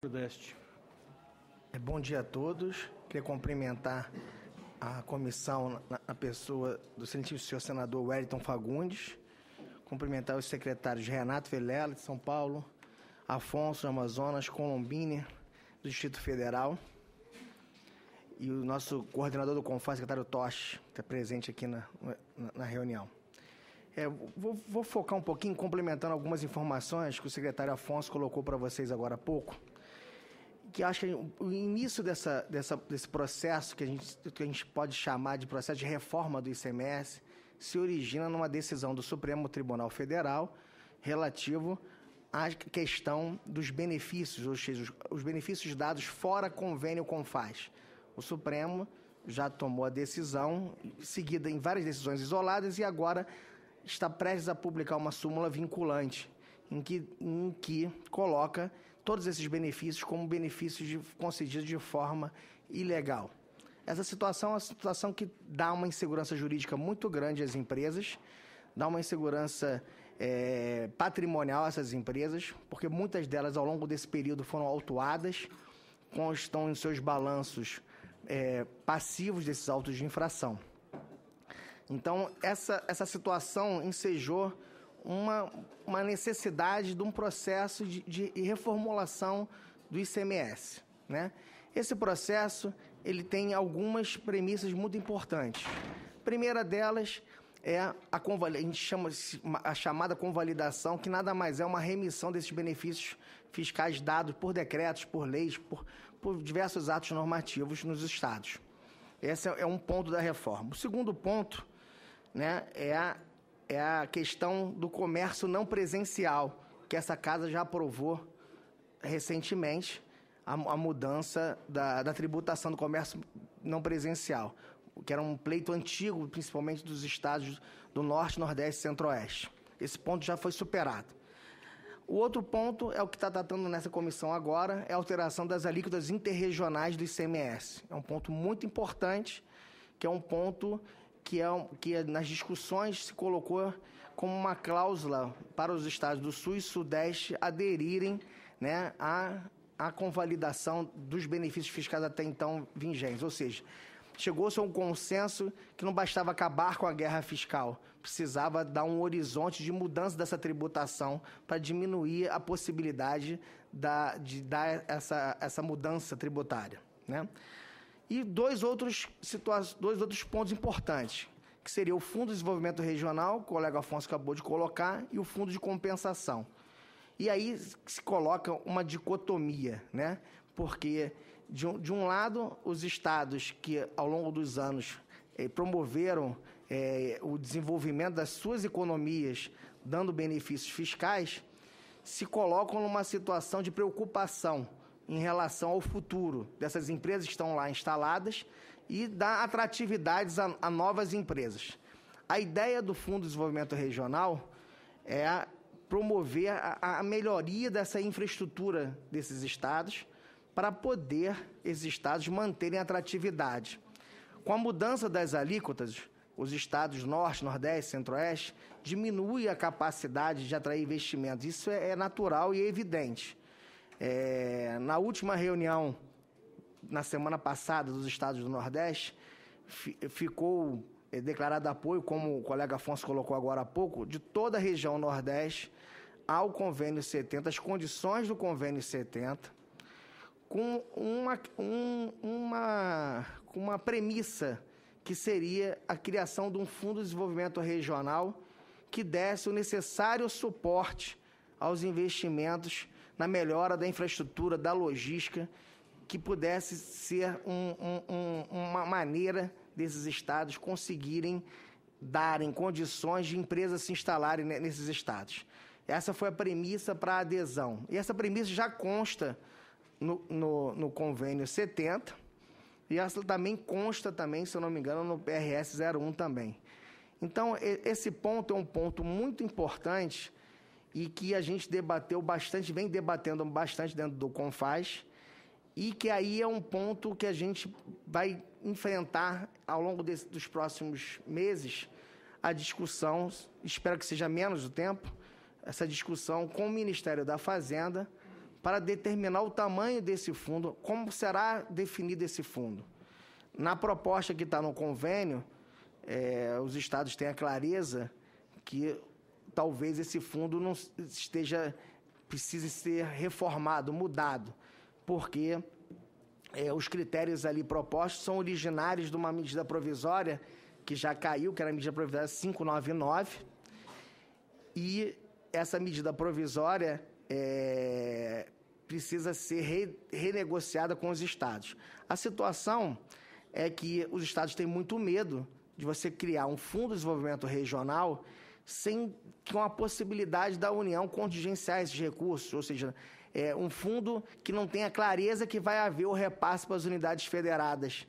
Nordeste. Bom dia a todos. Queria cumprimentar a comissão na pessoa do excelentíssimo senhor senador Wellington Fagundes, cumprimentar os secretários Renato Vilela, de São Paulo, Afonso, do Amazonas, Colombini, do Distrito Federal, e o nosso coordenador do CONFAS, secretário Toche, que está presente aqui na reunião. Vou focar um pouquinho, complementando algumas informações que o secretário Afonso colocou para vocês agora há pouco, que acho que o início desse processo, que a gente pode chamar de processo de reforma do ICMS, se origina numa decisão do Supremo Tribunal Federal relativo à questão dos benefícios, ou seja, os benefícios dados fora convênio CONFAS. O Supremo já tomou a decisão, seguida em várias decisões isoladas, e agora está prestes a publicar uma súmula vinculante, em que coloca todos esses benefícios como benefícios concedidos de forma ilegal. Essa situação é uma situação que dá uma insegurança jurídica muito grande às empresas, dá uma insegurança patrimonial a essas empresas, porque muitas delas, ao longo desse período, foram autuadas, constam em seus balanços passivos desses autos de infração. Então, essa situação ensejou uma necessidade de um processo de reformulação do ICMS, né? Esse processo ele tem algumas premissas muito importantes. A primeira delas é a gente chama a chamada convalidação, que nada mais é uma remissão desses benefícios fiscais dados por decretos, por leis, por diversos atos normativos nos estados. Esse é um ponto da reforma. O segundo ponto, né, é a questão do comércio não presencial, que essa casa já aprovou recentemente, a mudança da tributação do comércio não presencial, que era um pleito antigo, principalmente dos estados do Norte, Nordeste e Centro-Oeste. Esse ponto já foi superado. O outro ponto é o que está tratando nessa comissão agora, é a alteração das alíquotas interregionais do ICMS. É um ponto muito importante, que é um ponto que nas discussões se colocou como uma cláusula para os estados do Sul e Sudeste aderirem, né, à convalidação dos benefícios fiscais até então vigentes. Ou seja, chegou-se a um consenso que não bastava acabar com a guerra fiscal, precisava dar um horizonte de mudança dessa tributação para diminuir a possibilidade de dar essa mudança tributária, né? E dois outros pontos importantes, que seria o Fundo de Desenvolvimento Regional, que o colega Afonso acabou de colocar, e o Fundo de Compensação. E aí se coloca uma dicotomia, né? Porque, de um lado, os estados que, ao longo dos anos, promoveram o desenvolvimento das suas economias, dando benefícios fiscais, se colocam numa situação de preocupação em relação ao futuro dessas empresas que estão lá instaladas e dar atratividades a novas empresas. A ideia do Fundo de Desenvolvimento Regional é promover a melhoria dessa infraestrutura desses estados para poder esses estados manterem a atratividade. Com a mudança das alíquotas, os estados Norte, Nordeste, Centro-Oeste diminuem a capacidade de atrair investimentos. Isso é natural e evidente. Na última reunião, na semana passada, dos estados do Nordeste, ficou declarado apoio, como o colega Afonso colocou agora há pouco, de toda a região Nordeste ao Convênio 70, as condições do Convênio 70, com uma premissa que seria a criação de um Fundo de Desenvolvimento Regional que desse o necessário suporte aos investimentos na melhora da infraestrutura, da logística, que pudesse ser uma maneira desses estados conseguirem darem condições de empresas se instalarem nesses estados. Essa foi a premissa para a adesão. E essa premissa já consta no Convênio 70, e essa também consta, se eu não me engano, no PRS 01 também. Então, esse ponto é um ponto muito importante e que a gente debateu bastante, vem debatendo bastante dentro do CONFAS, e que aí é um ponto que a gente vai enfrentar ao longo dos próximos meses, a discussão, espero que seja menos o tempo, essa discussão com o Ministério da Fazenda, para determinar o tamanho desse fundo, como será definido esse fundo. Na proposta que está no convênio, os estados têm a clareza que talvez esse fundo não precise ser reformado, mudado, porque os critérios ali propostos são originários de uma medida provisória que já caiu, que era a medida provisória 599, e essa medida provisória precisa ser renegociada com os estados. A situação é que os estados têm muito medo de você criar um fundo de desenvolvimento regional sem com a possibilidade da União contingenciar esses recursos, ou seja, um fundo que não tenha clareza que vai haver o repasse para as unidades federadas.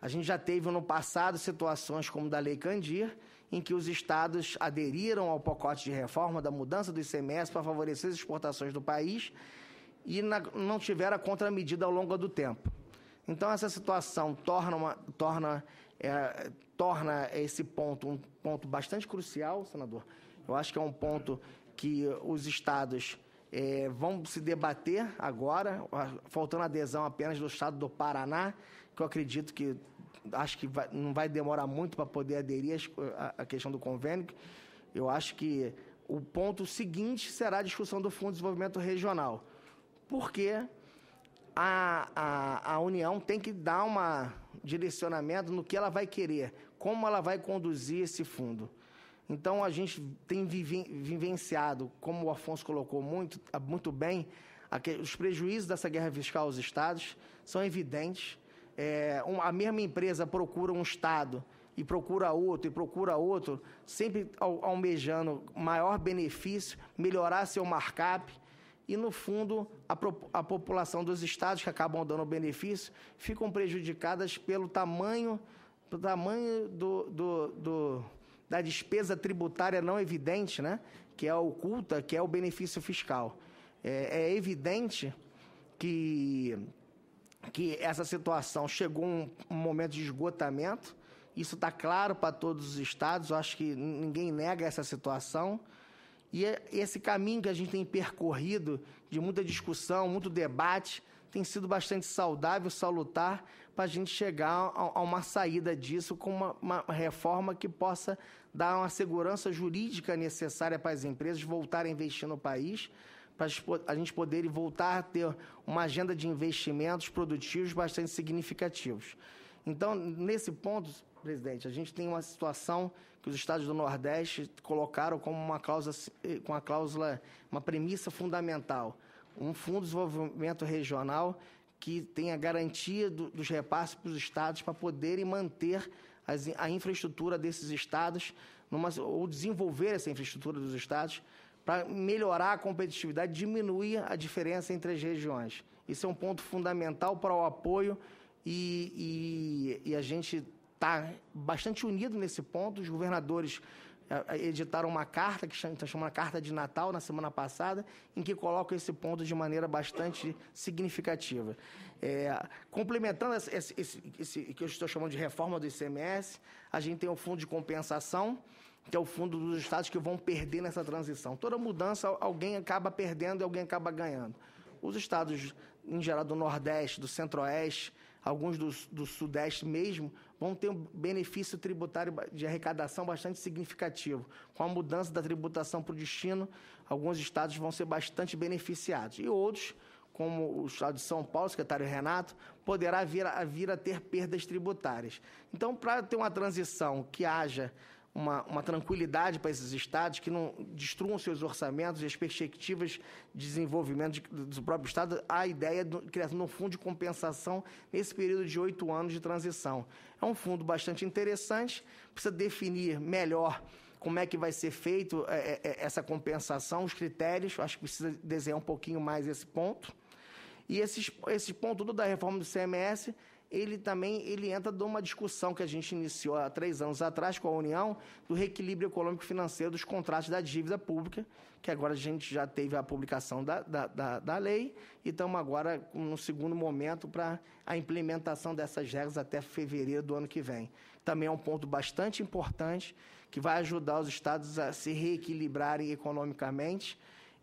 A gente já teve no passado situações como da Lei Candir, em que os estados aderiram ao pacote de reforma da mudança do ICMS para favorecer as exportações do país e não tiveram a contramedida ao longo do tempo. Então, essa situação torna esse ponto um ponto bastante crucial, senador. Eu acho que é um ponto que os estados vão se debater agora, faltando adesão apenas do estado do Paraná, que eu acredito que não vai demorar muito para poder aderir à questão do convênio. Eu acho que o ponto seguinte será a discussão do Fundo de Desenvolvimento Regional, porque a União tem que dar um direcionamento no que ela vai querer, como ela vai conduzir esse fundo. Então, a gente tem vivenciado, como o Afonso colocou muito bem, os prejuízos dessa guerra fiscal aos estados são evidentes. A mesma empresa procura um estado e procura outro, sempre almejando maior benefício, melhorar seu markup, e, no fundo, a população dos estados que acabam dando benefício ficam prejudicadas pelo tamanho da despesa tributária não evidente, né? Que é oculta, que é o benefício fiscal. É evidente que essa situação chegou a um momento de esgotamento. Isso está claro para todos os estados, eu acho que ninguém nega essa situação. E esse caminho que a gente tem percorrido, de muita discussão, muito debate, tem sido bastante saudável, salutar, para a gente chegar a uma saída disso com uma reforma que possa dar uma segurança jurídica necessária para as empresas voltarem a investir no país, para a gente poder voltar a ter uma agenda de investimentos produtivos bastante significativos. Então, nesse ponto, presidente, a gente tem uma situação que os estados do Nordeste colocaram como uma cláusula, uma premissa fundamental, um fundo de desenvolvimento regional que tenha garantia dos repasses para os estados para poderem manter a infraestrutura desses estados, ou desenvolver essa infraestrutura dos estados, para melhorar a competitividade, diminuir a diferença entre as regiões. Isso é um ponto fundamental para o apoio e a gente está bastante unido nesse ponto. Os governadores editaram uma carta, que está chamando Carta de Natal, na semana passada, em que colocam esse ponto de maneira bastante significativa. Complementando esse que eu estou chamando de reforma do ICMS, a gente tem o fundo de compensação, que é o fundo dos estados que vão perder nessa transição. Toda mudança, alguém acaba perdendo e alguém acaba ganhando. Os estados, em geral, do Nordeste, do Centro-Oeste, alguns do Sudeste mesmo, vão ter um benefício tributário de arrecadação bastante significativo. Com a mudança da tributação para o destino, alguns estados vão ser bastante beneficiados. E outros, como o estado de São Paulo, o secretário Renato, poderá vir a ter perdas tributárias. Então, para ter uma transição que haja uma tranquilidade para esses estados, que não destruam seus orçamentos e as perspectivas de desenvolvimento do próprio estado, há a ideia de criação de um fundo de compensação nesse período de 8 anos de transição. É um fundo bastante interessante, precisa definir melhor como é que vai ser feito essa compensação, os critérios, acho que precisa desenhar um pouquinho mais esse ponto. E esse ponto todo da reforma do ICMS, ele entra numa discussão que a gente iniciou há 3 anos atrás com a União, do reequilíbrio econômico e financeiro dos contratos da dívida pública, que agora a gente já teve a publicação da lei e estamos agora no segundo momento para a implementação dessas regras até fevereiro do ano que vem. Também é um ponto bastante importante que vai ajudar os estados a se reequilibrarem economicamente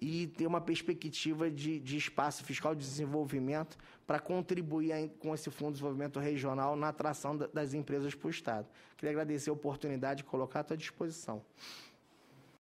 e ter uma perspectiva de espaço fiscal de desenvolvimento para contribuir com esse Fundo de Desenvolvimento Regional na atração das empresas para o Estado. Queria agradecer a oportunidade de colocar à tua disposição.